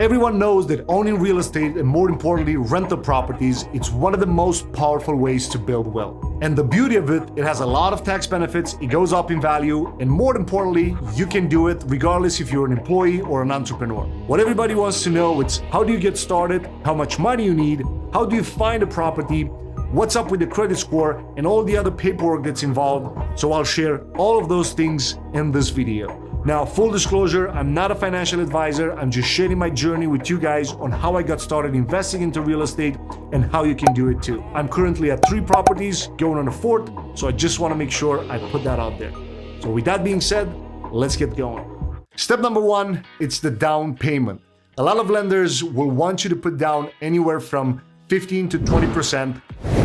Everyone knows that owning real estate, and more importantly, rental properties, it's one of the most powerful ways to build wealth. And the beauty of it, it has a lot of tax benefits, it goes up in value, and more importantly, you can do it regardless if you're an employee or an entrepreneur. What everybody wants to know is how do you get started, how much money you need, how do you find a property, what's up with the credit score, and all the other paperwork that's involved. So I'll share all of those things in this video. Now, full disclosure, I'm not a financial advisor. I'm just sharing my journey with you guys on how I got started investing into real estate and how you can do it too. I'm currently at 3 properties, going on a 4th, so I just want to make sure I put that out there. So with that being said, let's get going. Step number 1, it's the down payment. A lot of lenders will want you to put down anywhere from 15 to 20%.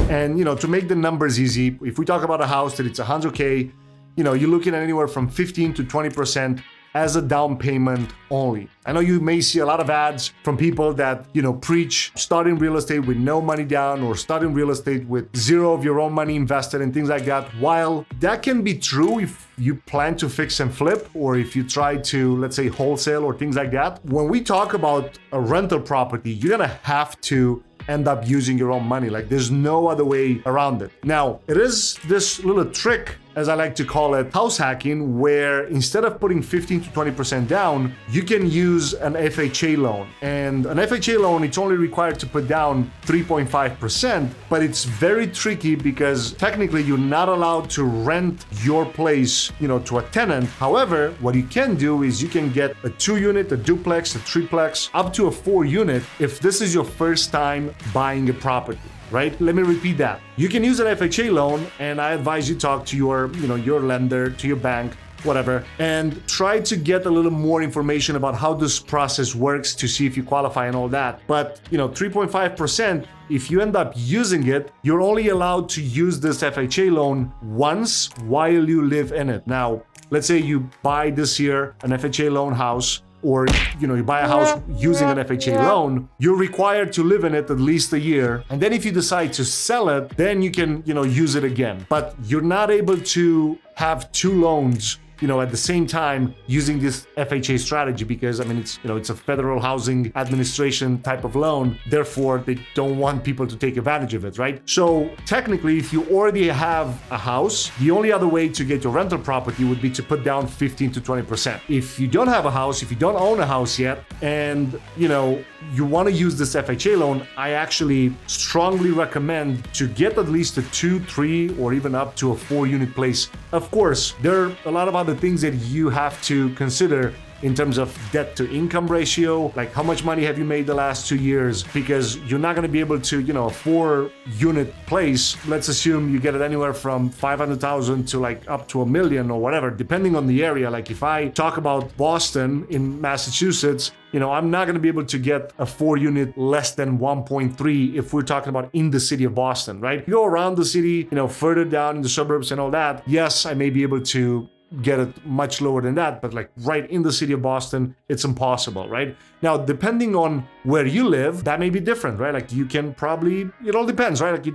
And to make the numbers easy, if we talk about a house that it's 100K, you're looking at anywhere from 15 to 20% as a down payment only. I know you may see a lot of ads from people that, preach starting real estate with no money down or starting real estate with 0 of your own money invested and things like that. While that can be true if you plan to fix and flip, or if you try to, let's say, wholesale or things like that, when we talk about a rental property, you're gonna have to end up using your own money. Like, there's no other way around it. Now, it is this little trick, as I like to call it, house hacking, where instead of putting 15 to 20% down, you can use an FHA loan. And an FHA loan, it's only required to put down 3.5%, but it's very tricky because technically you're not allowed to rent your place, to a tenant. However, what you can do is you can get a 2-unit, a duplex, a triplex, up to a 4-unit if this is your first time buying a property. Right? Let me repeat that. You can use an FHA loan, and I advise you talk to your lender, to your bank, whatever, and try to get a little more information about how this process works to see if you qualify and all that. But, 3.5%, if you end up using it, you're only allowed to use this FHA loan once while you live in it. Now, let's say you buy this year an FHA loan house, or you buy a house using an FHA loan, you're required to live in it at least a year. And then if you decide to sell it, then you can, use it again. But you're not able to have 2 loans, at the same time using this FHA strategy, because it's a Federal Housing Administration type of loan. Therefore, they don't want people to take advantage of it, right? So technically, if you already have a house, the only other way to get your rental property would be to put down 15 to 20%. If you don't have a house, if you don't own a house yet, and you want to use this FHA loan, I actually strongly recommend to get at least a 2, 3, or even up to a 4-unit place. Of course, there are a lot of other things that you have to consider in terms of debt to income ratio, like how much money have you made the last 2 years, because you're not going to be able to, a 4-unit place, let's assume you get it anywhere from 500,000 to like up to $1 million or whatever, depending on the area. Like if I talk about Boston in Massachusetts, I'm not going to be able to get a 4-unit less than 1.3 if we're talking about in the city of Boston, right? You go around the city, further down in the suburbs and all that, yes, I may be able to get it much lower than that, but like right in the city of Boston, it's impossible, right? Now, depending on where you live, that may be different, right? Like you can probably, it all depends, right? Like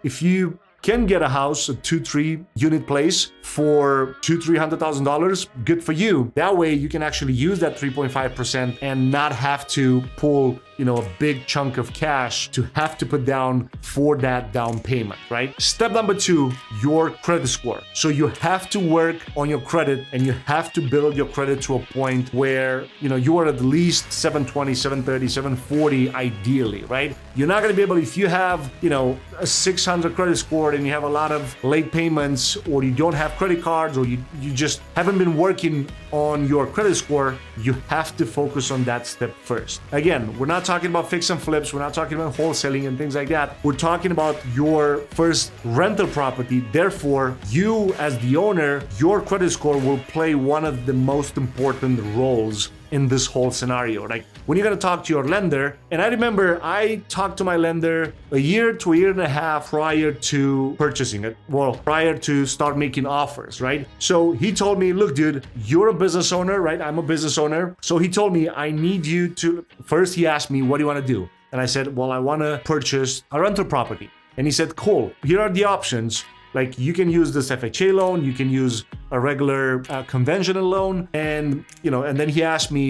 if you can get a house, a 2-3-unit place for $200,000-$300,000, good for you. That way you can actually use that 3.5% and not have to pull a big chunk of cash to have to put down for that down payment, right? Step number 2, your credit score. So you have to work on your credit, and you have to build your credit to a point where, you are at least 720, 730, 740 ideally, right? You're not going to be able, if you have, a 600 credit score and you have a lot of late payments, or you don't have credit cards, or you just haven't been working on your credit score, you have to focus on that step first. Again, we're not talking about fix and flips. We're not talking about wholesaling and things like that. We're talking about your first rental property. Therefore, you as the owner, your credit score will play one of the most important roles in this whole scenario. Like when you're going to talk to your lender, and I remember I talked to my lender a year to a year and a half prior to purchasing it. Well, prior to start making offers, right? So he told me, look, dude, you're a business owner, right? I'm a business owner. So he told me, I need you to, first he asked me, what do you want to do? And I said, well, I want to purchase a rental property. And he said, cool, here are the options. Like you can use this FHA loan, you can use a regular conventional loan, and and then he asked me,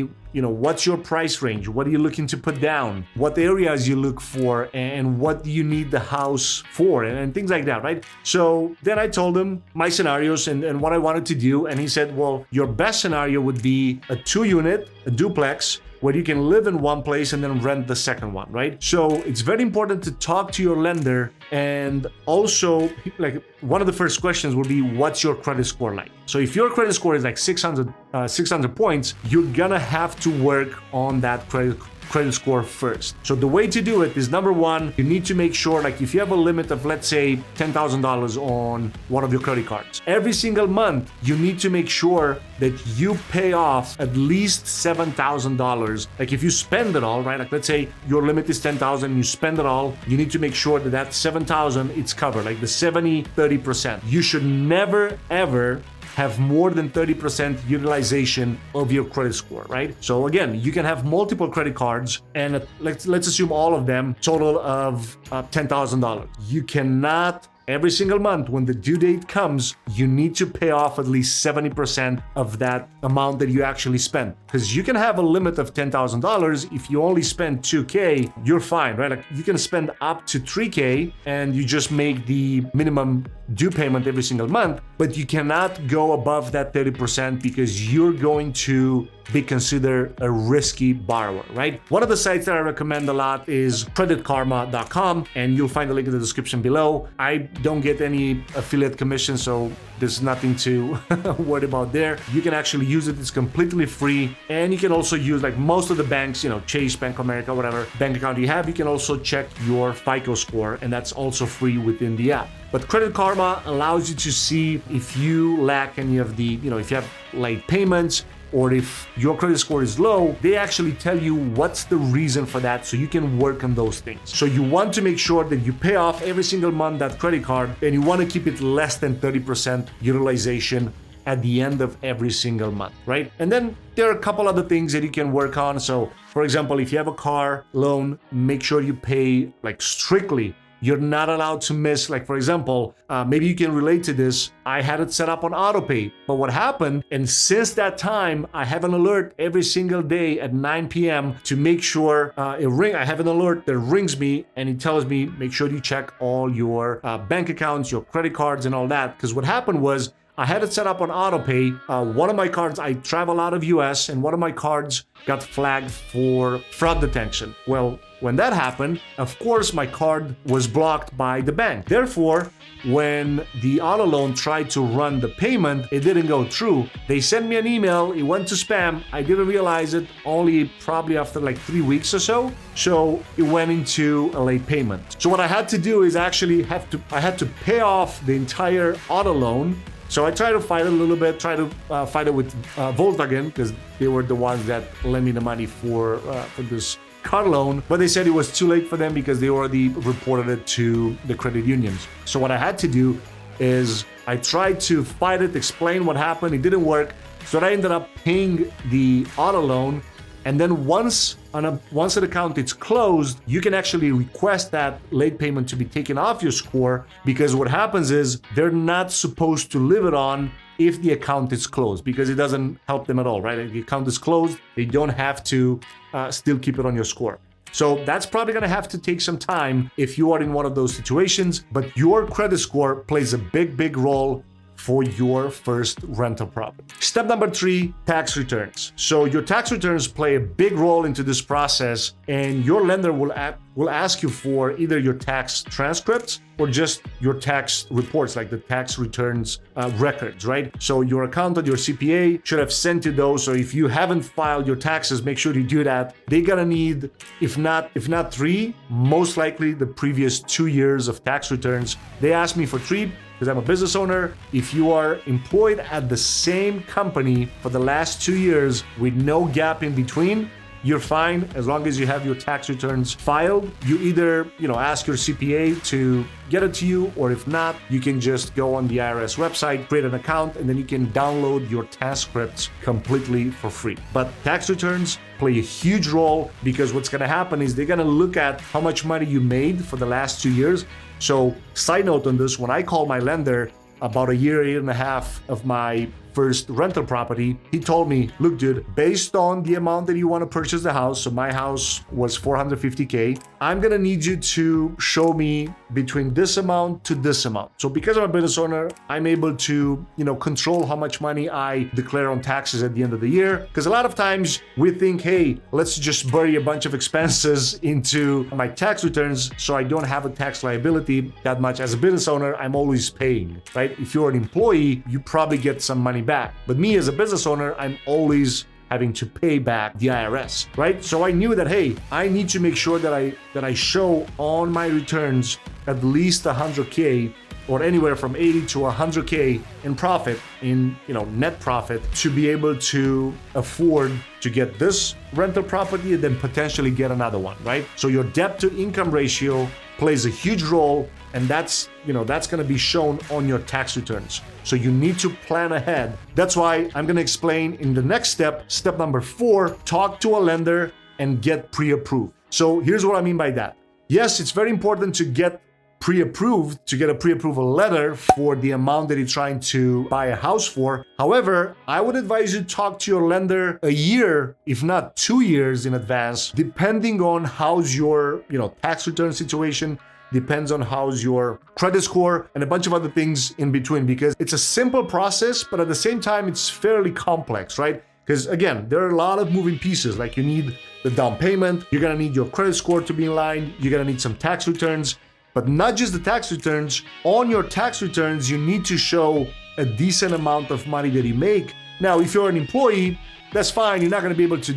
what's your price range? What are you looking to put down? What areas you look for, and what do you need the house for, and things like that, right? So then I told him my scenarios and what I wanted to do, and he said, well, your best scenario would be a 2-unit, a duplex, where you can live in one place and then rent the second one, right? So it's very important to talk to your lender, and also like one of the first questions will be, what's your credit score like? So if your credit score is like 600 points, you're gonna have to work on that credit score first. So the way to do it is, number one, you need to make sure, like if you have a limit of, let's say, $10,000 on one of your credit cards, every single month you need to make sure that you pay off at least $7,000. Like if you spend it all, right? Like let's say your limit is $10,000, you spend it all, you need to make sure that that $7,000 it's covered, like the 70-30%. You should never ever have more than 30% utilization of your credit score, right? So again, you can have multiple credit cards, and let's assume all of them total of $10,000. You cannot, every single month when the due date comes, you need to pay off at least 70% of that amount that you actually spent. Because you can have a limit of $10,000. If you only spend $2,000, you're fine, right? Like you can spend up to $3,000 and you just make the minimum due payment every single month, but you cannot go above that 30% because you're going to be considered a risky borrower, right? One of the sites that I recommend a lot is creditkarma.com, and you'll find the link in the description below. I don't get any affiliate commission, so there's nothing to worry about there. You can actually use it. It's completely free, and you can also use, like most of the banks, Chase, Bank of America, whatever bank account you have, you can also check your FICO score, and that's also free within the app. But Credit Karma allows you to see if you lack any of the, if you have late payments, or if your credit score is low. They actually tell you what's the reason for that, so you can work on those things. So you want to make sure that you pay off every single month that credit card, and you want to keep it less than 30% utilization at the end of every single month, right? And then there are a couple other things that you can work on. So for example, if you have a car loan, make sure you pay like strictly. You're not allowed to miss, like for example, maybe you can relate to this. I had it set up on autopay, but what happened, and since that time, I have an alert every single day at 9 p.m. to make sure I have an alert that rings me, and it tells me, make sure you check all your bank accounts, your credit cards and all that. Because what happened was, I had it set up on autopay. One of my cards, I travel out of US, and one of my cards got flagged for fraud detection. Well, when that happened, of course, my card was blocked by the bank. Therefore, when the auto loan tried to run the payment, it didn't go through. They sent me an email, it went to spam. I didn't realize it only probably after like 3 weeks or so. So it went into a late payment. So what I had to do is actually I had to pay off the entire auto loan. So I tried to fight it a little bit, fight it with Volkswagen, because they were the ones that lent me the money for this car loan, but they said it was too late for them because they already reported it to the credit unions. So what I had to do is I tried to fight it, explain what happened. It didn't work. So I ended up paying the auto loan. And then once an account is closed, you can actually request that late payment to be taken off your score, because what happens is they're not supposed to leave it on if the account is closed, because it doesn't help them at all, right? If the account is closed, they don't have to still keep it on your score. So that's probably going to have to take some time if you are in one of those situations, but your credit score plays a big role for your first rental property. Step number 3, tax returns. So your tax returns play a big role into this process, and your lender will ask you for either your tax transcripts or just your tax reports, like the tax returns records, right? So your accountant, your CPA should have sent you those. So if you haven't filed your taxes, make sure you do that. They're gonna need, if not 3, most likely the previous 2 years of tax returns. They asked me for 3 because I'm a business owner. If you are employed at the same company for the last 2 years with no gap in between, you're fine as long as you have your tax returns filed. You either, ask your CPA to get it to you, or if not, you can just go on the IRS website, create an account, and then you can download your transcripts completely for free. But tax returns play a huge role, because what's going to happen is they're going to look at how much money you made for the last 2 years. So, side note on this, when I called my lender about a year and a half of my first rental property, he told me, look, dude, based on the amount that you want to purchase the house, so my house was $450K, I'm going to need you to show me between this amount to this amount. So because I'm a business owner, I'm able to, control how much money I declare on taxes at the end of the year. Because a lot of times we think, hey, let's just bury a bunch of expenses into my tax returns so I don't have a tax liability that much. As a business owner, I'm always paying, right? If you're an employee, you probably get some money back. But me as a business owner, I'm always having to pay back the IRS, right? So I knew that, hey, I need to make sure that I show on my returns at least 100K, or anywhere from 80 to 100K in profit, in net profit, to be able to afford to get this rental property and then potentially get another one, right? So your debt to income ratio plays a huge role, and that's going to be shown on your tax returns. So you need to plan ahead. That's why I'm going to explain in the next step number 4, talk to a lender and get pre-approved. So here's what I mean by that. Yes, it's very important to get pre-approved, to get a pre-approval letter for the amount that you're trying to buy a house for. However, I would advise you talk to your lender a year, if not 2 years in advance, depending on how's your, tax return situation, depends on how's your credit score, and a bunch of other things in between, because it's a simple process, but at the same time, it's fairly complex, right? Because again, there are a lot of moving pieces. Like you need the down payment, you're gonna need your credit score to be in line, you're gonna need some tax returns, but not just the tax returns. On your tax returns, you need to show a decent amount of money that you make. Now, if you're an employee, that's fine. You're not gonna be able to,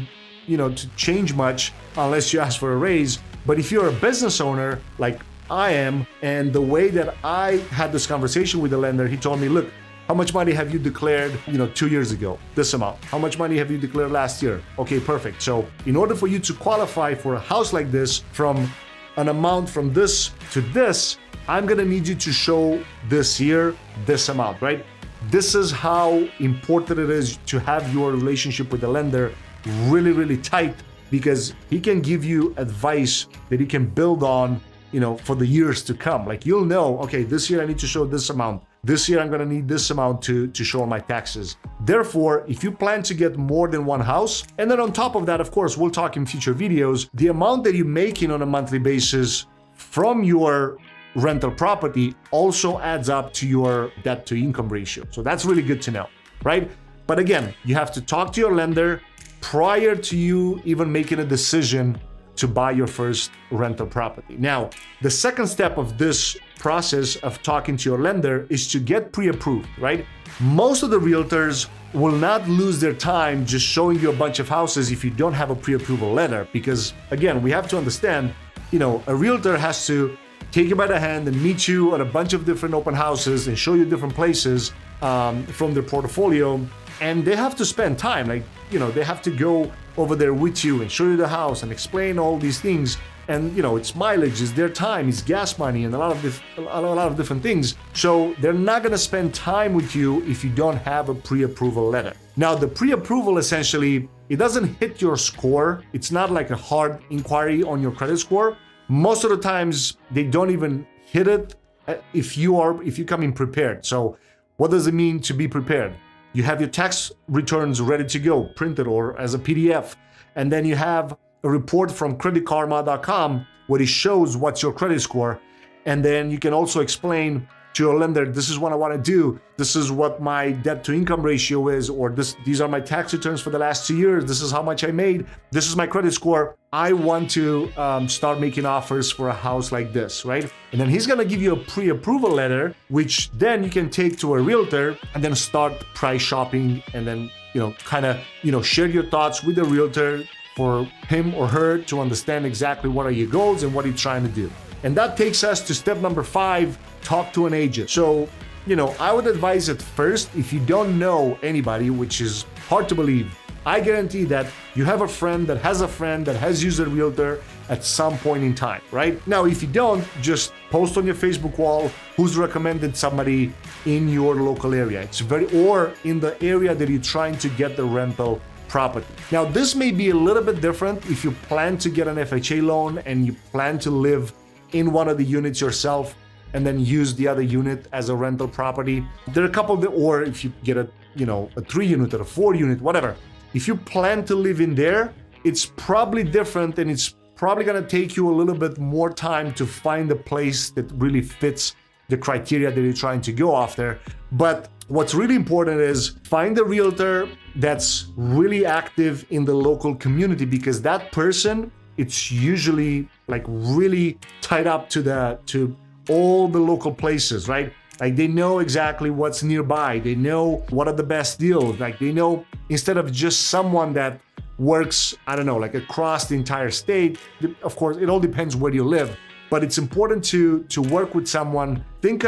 to change much unless you ask for a raise. But if you're a business owner, like I am, and the way that I had this conversation with the lender, he told me, look, how much money have you declared, 2 years ago? This amount. How much money have you declared last year? Okay, perfect. So in order for you to qualify for a house like this, from an amount from this to this, I'm gonna need you to show this year, this amount, right? This is how important it is to have your relationship with the lender really, really tight, because he can give you advice that you can build on, for the years to come. Like you'll know, okay, this year I need to show this amount. This year I'm gonna need this amount to show on my taxes. Therefore, if you plan to get more than one house, and then on top of that, of course, we'll talk in future videos, the amount that you're making on a monthly basis from your rental property also adds up to your debt to income ratio. So that's really good to know, right? But again, you have to talk to your lender prior to you even making a decision to buy your first rental property. Now, the second step of this process of talking to your lender is to get pre-approved, right? Most of the realtors will not lose their time just showing you a bunch of houses if you don't have a pre-approval letter, because again, we have to understand, a realtor has to take you by the hand and meet you at a bunch of different open houses and show you different places from their portfolio, and they have to spend time, they have to go over there with you and show you the house and explain all these things. And it's mileage, it's their time, it's gas money, and a lot of different things. So they're not gonna spend time with you if you don't have a pre-approval letter. Now, the pre-approval essentially, it doesn't hit your score. It's not like a hard inquiry on your credit score. Most of the times, they don't even hit it if you come in prepared. So what does it mean to be prepared? You have your tax returns ready to go, printed or as a PDF, and then you have a report from creditkarma.com where it shows what's your credit score, and then you can also explain to your lender, this is what I want to do, this is what my debt to income ratio is, or these are my tax returns for the last 2 years, this is how much I made, this is my credit score, I want to start making offers for a house like this, right? And then he's gonna give you a pre-approval letter, which then you can take to a realtor and then start price shopping, and then share your thoughts with the realtor for him or her to understand exactly what are your goals and what you're trying to do. And that takes us to step number 5, talk to an agent. So I would advise at first, if you don't know anybody, which is hard to believe, I guarantee that you have a friend that has used a realtor at some point in time, right? Now, if you don't, just post on your Facebook wall who's recommended somebody in your local area. Or in the area that you're trying to get the rental property. Now, this may be a little bit different if you plan to get an FHA loan and you plan to live in one of the units yourself and then use the other unit as a rental property. There are a couple or if you get a 3-unit or a 4-unit, whatever. If you plan to live in there, it's probably different, and it's probably gonna take you a little bit more time to find a place that really fits the criteria that you're trying to go after. But what's really important is find a realtor that's really active in the local community, because that person, it's usually like really tied up to all the local places, right? Like they know exactly what's nearby. They know what are the best deals. Like they know, instead of just someone that works, I don't know, like across the entire state. Of course, it all depends where you live, but it's important to work with someone. Think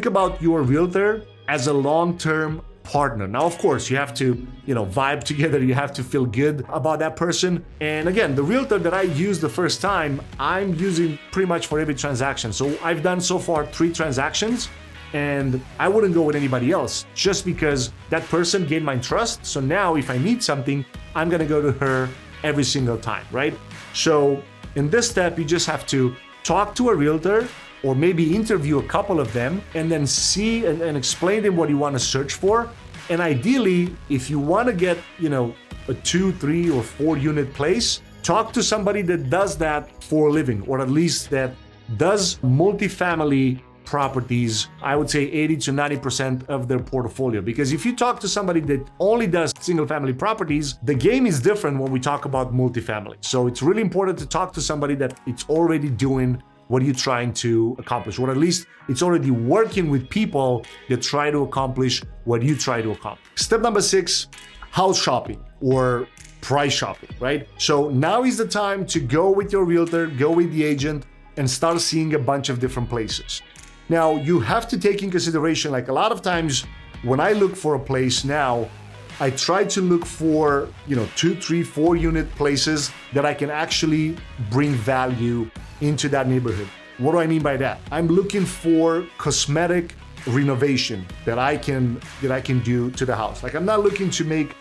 about your realtor as a long-term partner. Now, of course, you have to, vibe together. You have to feel good about that person. And again, the realtor that I used the first time, I'm using pretty much for every transaction. So I've done so far 3 transactions, and I wouldn't go with anybody else just because that person gained my trust. So now if I need something, I'm gonna go to her every single time, right? So in this step, you just have to talk to a realtor or maybe interview a couple of them and then see and explain them what you want to search for. And ideally, if you want to get, a 2, 3, or 4-unit place, talk to somebody that does that for a living, or at least that does multifamily properties, I would say 80 to 90% of their portfolio. Because if you talk to somebody that only does single family properties, the game is different when we talk about multifamily. So it's really important to talk to somebody that it's already doing what you're trying to accomplish, or at least it's already working with people that try to accomplish what you try to accomplish. Step number 6, house shopping or price shopping, right? So now is the time to go with your realtor, go with the agent, and start seeing a bunch of different places. Now, you have to take in consideration, like a lot of times when I look for a place now, I try to look for, 2, 3, 4-unit places that I can actually bring value into that neighborhood. What do I mean by that? I'm looking for cosmetic renovation that I can do to the house. Like I'm not looking to make,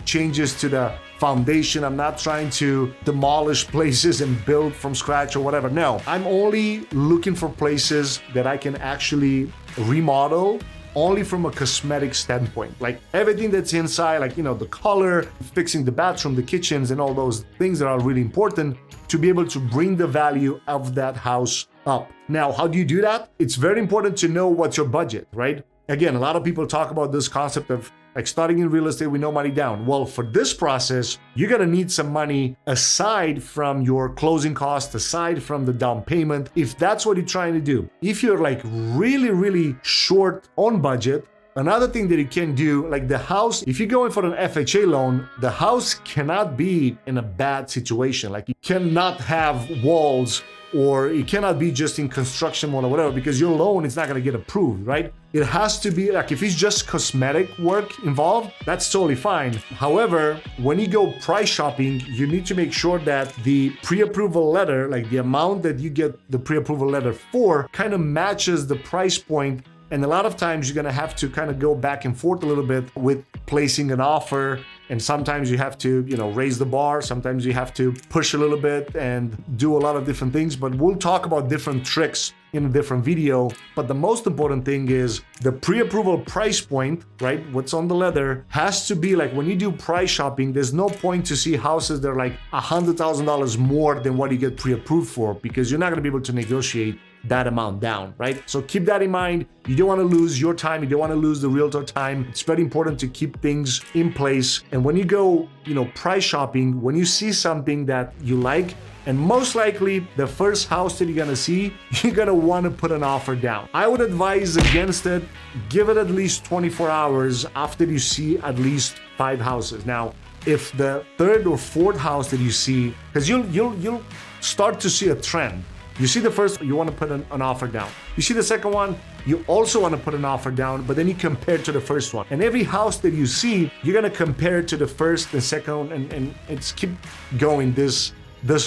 changes to the foundation. I'm not trying to demolish places and build from scratch or whatever. No, I'm only looking for places that I can actually remodel only from a cosmetic standpoint. Like everything that's inside, like, the color, fixing the bathroom, the kitchens, and all those things that are really important to be able to bring the value of that house up. Now, how do you do that? It's very important to know what's your budget, right? Again, a lot of people talk about this concept of like starting in real estate with no money down. Well, for this process, you're gonna need some money aside from your closing costs, aside from the down payment, if that's what you're trying to do. If you're like really, really short on budget, another thing that you can do, like the house, if you're going for an FHA loan, the house cannot be in a bad situation. Like you cannot have walls, or it cannot be just in construction mode or whatever, because your loan is not going to get approved, right? It has to be like, if it's just cosmetic work involved, that's totally fine. However, when you go price shopping, you need to make sure that the pre-approval letter, like the amount that you get the pre-approval letter for, kind of matches the price point. And a lot of times you're going to have to kind of go back and forth a little bit with placing an offer. And sometimes you have to, raise the bar. Sometimes you have to push a little bit and do a lot of different things. But we'll talk about different tricks in a different video. But the most important thing is the pre-approval price point, right? What's on the letter has to be like, when you do price shopping, there's no point to see houses that are like $100,000 more than what you get pre-approved for, because you're not going to be able to negotiate that amount down, right? So keep that in mind. You don't want to lose your time. You don't want to lose the realtor time. It's very important to keep things in place. And when you go, price shopping, when you see something that you like, and most likely the first house that you're going to see, you're going to want to put an offer down. I would advise against it. Give it at least 24 hours after you see at least 5 houses. Now, if the third or fourth house that you see, because you'll start to see a trend. You see the first, you want to put an offer down. You see the second one, you also want to put an offer down, but then you compare to the first one. And every house that you see, you're going to compare to the first, the second, and it's keep going this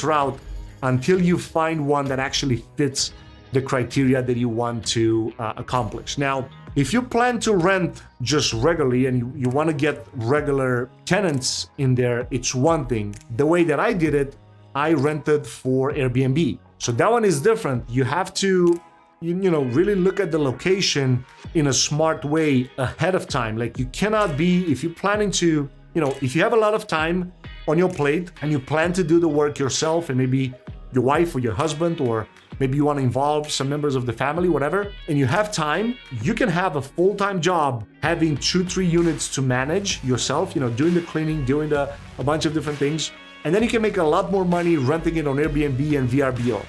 route until you find one that actually fits the criteria that you want to accomplish. Now, if you plan to rent just regularly and you want to get regular tenants in there, it's one thing. The way that I did it, I rented for Airbnb. So that one is different. You have to, really look at the location in a smart way ahead of time. Like you cannot be, if you're planning to, if you have a lot of time on your plate and you plan to do the work yourself and maybe your wife or your husband, or maybe you want to involve some members of the family, whatever, and you have time, you can have a full-time job having 2-3 units to manage yourself, doing the cleaning, doing a bunch of different things. And then you can make a lot more money renting it on Airbnb and VRBO.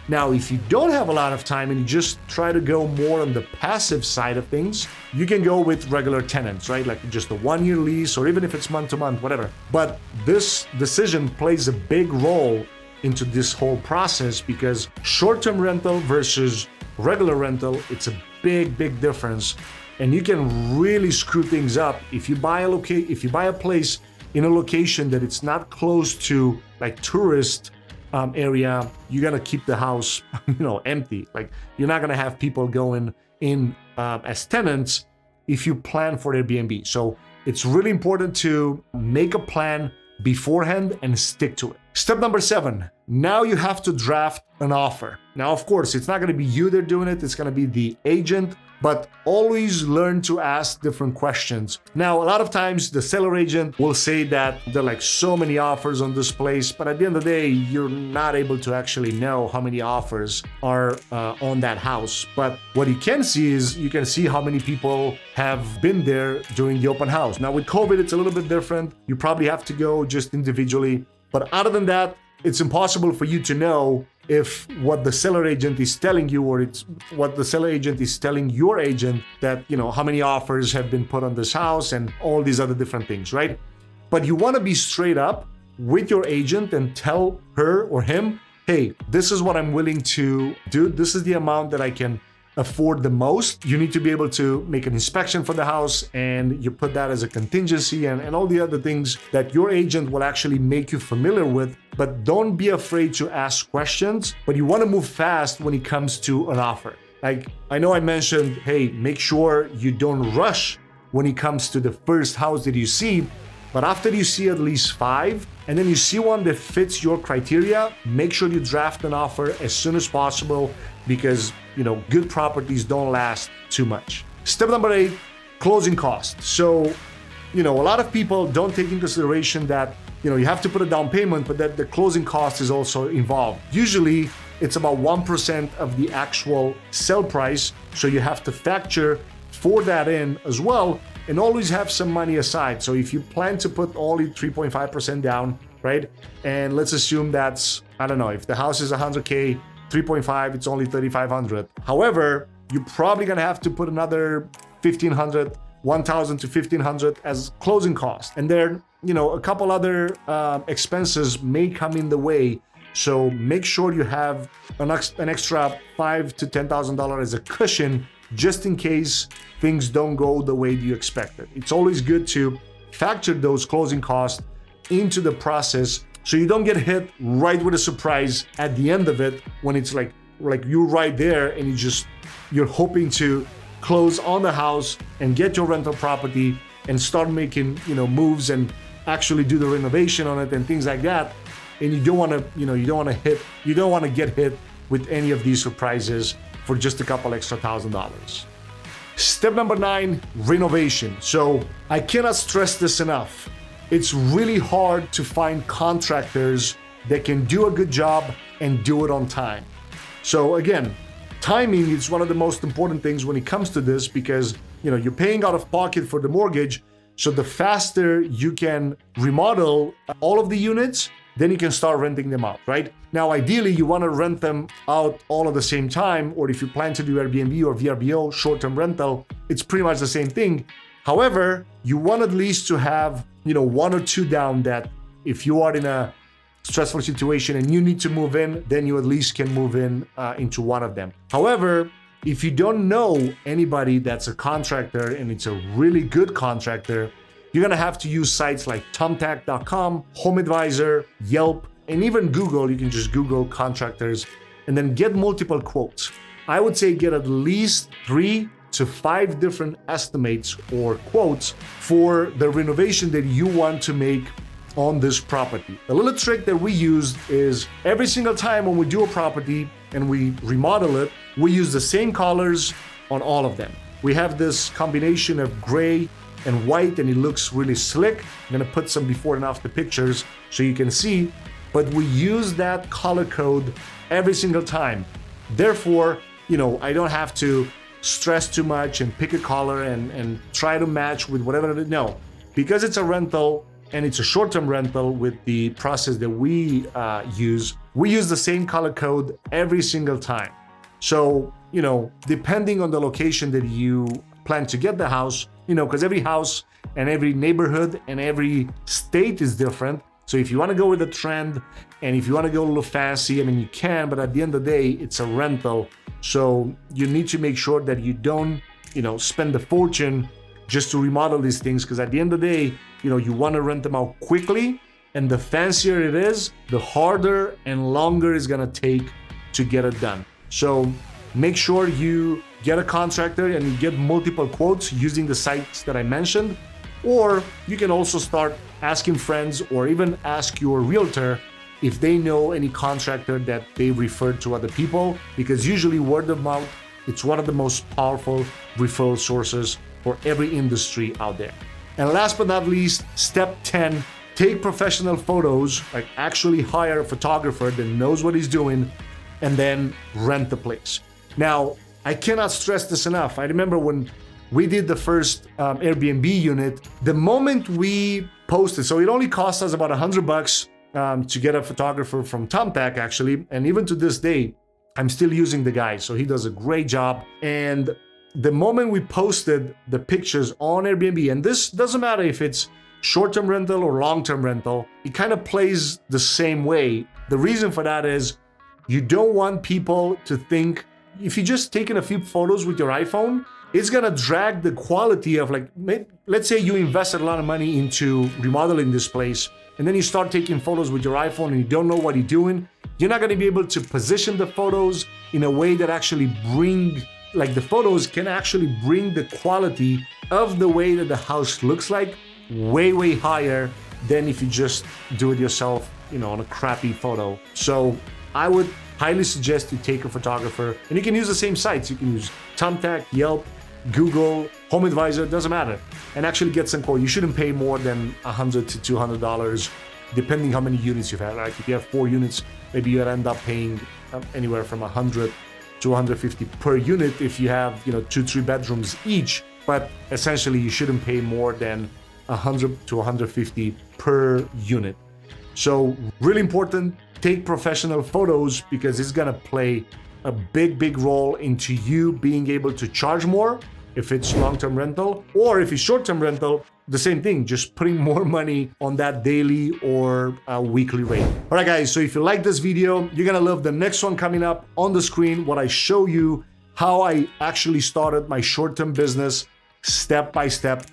Now, if you don't have a lot of time and you just try to go more on the passive side of things, you can go with regular tenants, right? Like just a 1-year lease, or even if it's month to month, whatever. But this decision plays a big role into this whole process, because short-term rental versus regular rental, it's a big difference. And you can really screw things up if you buy a place in a location that it's not close to like tourist area. You're gonna keep the house empty. Like you're not gonna have people going in as tenants if you plan for Airbnb. So it's really important to make a plan beforehand and stick to it. Step number 7, now you have to draft an offer. Now, of course, it's not going to be you that are doing it, it's going to be the agent, but always learn to ask different questions. Now, a lot of times the seller agent will say that there are like so many offers on this place, but at the end of the day, you're not able to actually know how many offers are on that house. But what you can see is you can see how many people have been there during the open house. Now, with COVID, it's a little bit different. You probably have to go just individually. But other than that, it's impossible for you to know if what the seller agent is telling you, or it's what the seller agent is telling your agent, that, how many offers have been put on this house and all these other different things, right? But you want to be straight up with your agent and tell her or him, hey, this is what I'm willing to do. This is the amount that I can afford the most. You need to be able to make an inspection for the house, and you put that as a contingency, and all the other things that your agent will actually make you familiar with. But don't be afraid to ask questions, but you want to move fast when it comes to an offer. Like I know I mentioned, hey, make sure you don't rush when it comes to the first house that you see. But after you see at least 5, and then you see one that fits your criteria, make sure you draft an offer as soon as possible, because good properties don't last too much. Step number 8, closing costs. So, a lot of people don't take into consideration that, you have to put a down payment, but that the closing cost is also involved. Usually it's about 1% of the actual sell price. So you have to factor for that in as well, and always have some money aside. So if you plan to put only 3.5% down, right? And let's assume that's, I don't know, if the house is 100K, 3.5, it's only 3,500. However, you're probably gonna have to put another 1,500, 1,000 to 1,500 as closing costs. And there, a couple other expenses may come in the way. So make sure you have an extra $5,000 to $10,000 as a cushion, just in case things don't go the way you expected. It's always good to factor those closing costs into the process, so you don't get hit right with a surprise at the end of it, when it's like you're right there and you're hoping to close on the house and get your rental property and start making moves and actually do the renovation on it and things like that. And you don't want to get hit with any of these surprises for just a couple extra $1,000. Step number 9, renovation. So I cannot stress this enough. It's really hard to find contractors that can do a good job and do it on time. So again, timing is one of the most important things when it comes to this, because you're paying out of pocket for the mortgage. So the faster you can remodel all of the units, then you can start renting them out, right? Now, ideally, you want to rent them out all at the same time, or if you plan to do Airbnb or VRBO, short-term rental, it's pretty much the same thing. However, you want at least to have, 1 or 2 down, that if you are in a stressful situation and you need to move in, then you at least can move in into one of them. However, if you don't know anybody that's a contractor and it's a really good contractor, you're gonna have to use sites like thumbtack.com, Home Advisor, Yelp, and even Google. You can just Google contractors and then get multiple quotes. I would say get at least 3 to 5 different estimates or quotes for the renovation that you want to make on this property. The little trick that we use is every single time when we do a property and we remodel it, we use the same colors on all of them. We have this combination of gray and white and it looks really slick. I'm gonna put some before and after pictures so you can see, but we use that color code every single time. Therefore, I don't have to stress too much and pick a color and try to match with whatever. No, because it's a rental and it's a short-term rental with the process that we use the same color code every single time. So, depending on the location that you plan to get the house, because every house and every neighborhood and every state is different. So if you want to go with a trend and if you want to go a little fancy, you can, but at the end of the day, it's a rental. So you need to make sure that you don't, spend a fortune just to remodel these things, because at the end of the day, you want to rent them out quickly, and the fancier it is, the harder and longer it's gonna take to get it done. So make sure you get a contractor and you get multiple quotes using the sites that I mentioned, or you can also start asking friends or even ask your realtor if they know any contractor that they referred to other people, because usually word of mouth, it's one of the most powerful referral sources for every industry out there. And last but not least, step 10, take professional photos, like actually hire a photographer that knows what he's doing, and then rent the place. Now, I cannot stress this enough. I remember when we did the first Airbnb unit, the moment we posted, so it only cost us about $100 to get a photographer from Thumbtack actually, and even to this day, I'm still using the guy, so he does a great job. And the moment we posted the pictures on Airbnb, and this doesn't matter if it's short-term rental or long-term rental, it kind of plays the same way. The reason for that is you don't want people to think, if you just taking a few photos with your iPhone, it's gonna drag the quality of, like, let's say you invested a lot of money into remodeling this place, and then you start taking photos with your iPhone and you don't know what you're doing, you're not gonna be able to position the photos in a way that actually the photos can actually bring the quality of the way that the house looks like way, way higher than if you just do it yourself, on a crappy photo. So I would highly suggest you take a photographer, and you can use the same sites. You can use Thumbtack, Yelp, Google, Home Advisor, doesn't matter, and actually get some quote. You shouldn't pay more than $100 to $200, depending how many units you've had. Like if you have 4 units, maybe you'd end up paying anywhere from $100 to $150 per unit if you have 2-3 bedrooms each. But essentially, you shouldn't pay more than $100 to $150 per unit. So really important, take professional photos, because it's gonna play a big, big role into you being able to charge more if it's long-term rental, or if it's short-term rental, the same thing, just putting more money on that daily or weekly rate. All right, guys, so if you like this video, you're gonna love the next one coming up on the screen, what I show you how I actually started my short-term business step by step.